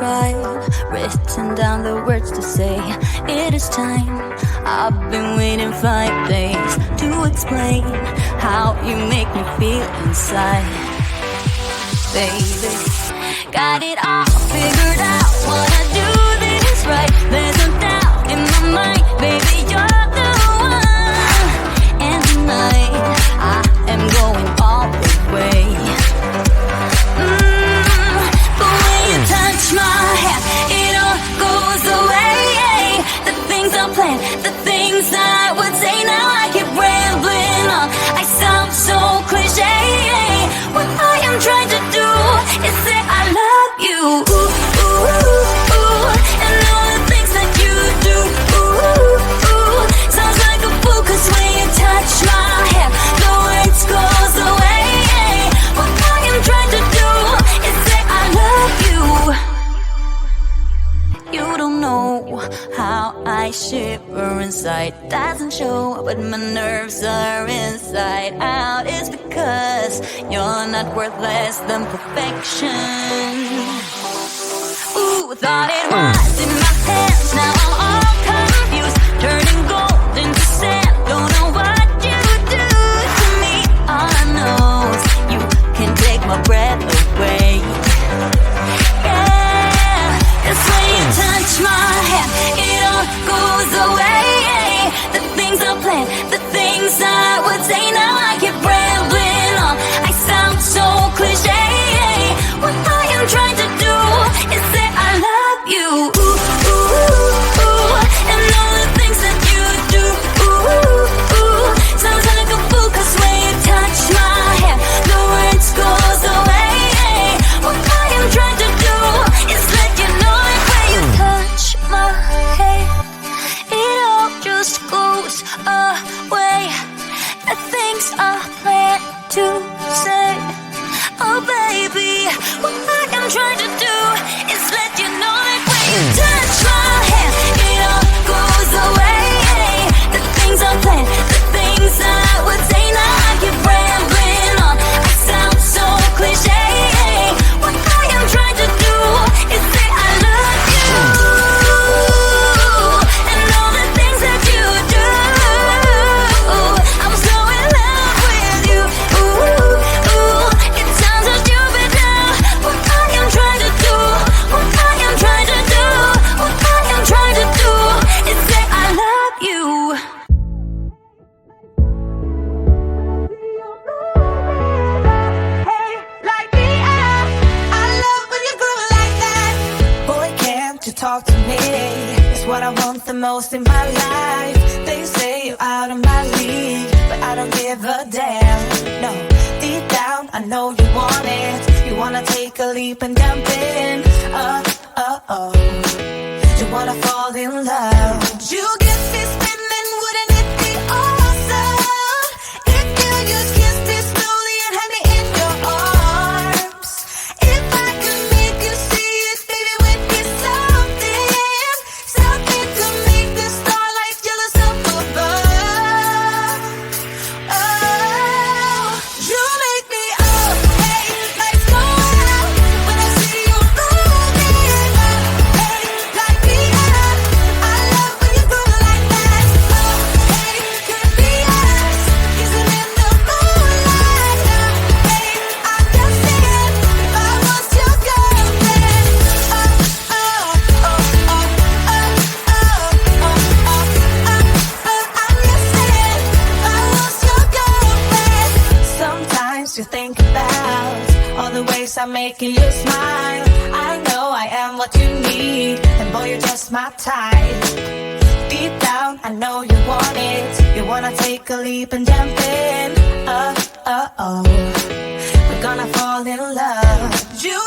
tried, written down the words to say it is time. I've been waiting 5 days to explain how you make me feel inside. Baby, got it all figured out, wanna do this right. There's no doubt in my mind, baby, you're the one. And tonight, I am going all the way. The way you touch my hand, it all goes away. The things I planned, the things I would say, now I keep rambling on. I sound so cliche. What I am trying to do is say I love you. Ooh, ooh, ooh, ooh. And all the things that you do. Ooh, ooh. Sounds like a fool, 'cause when you touch my hand, the words goes away. What I am trying to do is say I love you. You don't know how I shiver inside. Doesn't show, but my nerves are inside out. It's because you're not worth less than perfection. Ooh, thought it was in my hands, now I'm all confused. Turning gold into sand, don't know what you do to me. All I know is you can take my breath away. Yeah, 'cause when you touch my hand, it all goes away. The things I planned, the things I would say, now I keep rambling on. I sound so cliche. What I am trying to do is say I love you. Ooh, ooh, ooh. And all the things that you do. Ooh, ooh. Sounds like a fool, 'cause when you touch my hand, the words goes away. What I am trying to do is let you know that when you touch my hand, it all just goes away. The things I plan to say, oh baby, what I am trying to do is let you know that when you touch my hand, it all goes away. The things I plan, the things I would say, now I keep rambling on. I sound so cliche. What I am trying to do is say I love you. And all the things that you do. I'm so in love with you. Ooh, ooh. It sounds so stupid now. What I am trying to do, what I am trying to do, what I am trying to do is say I love you. Hey, like me, I love when you groove like that. Boy, can't you talk to me? It's what I want the most in my life. They say you're out of my league, but I don't give a damn. No, deep down, I know you want it. You wanna take a leap and jump in. Oh. You wanna fall in love. You get me spinning, wouldn't it be awesome if you just kissed me slowly and had me in your arms? If I could make you see it, baby, would be something to make the starlight jealous up above. Oh, you make me up, hey, lights go out when I see you moving up, hey, like me up. I love when you groove like that. Oh, hey, could be us, kissing in the moonlight. Hey, I'm just saying, if I was your girlfriend. Sometimes you think about all the ways I'm making you smile. I know I am what you need, and boy, you're just my type. Deep down, I know you want it. You wanna take a leap and jump in. Oh, we're gonna fall in love. You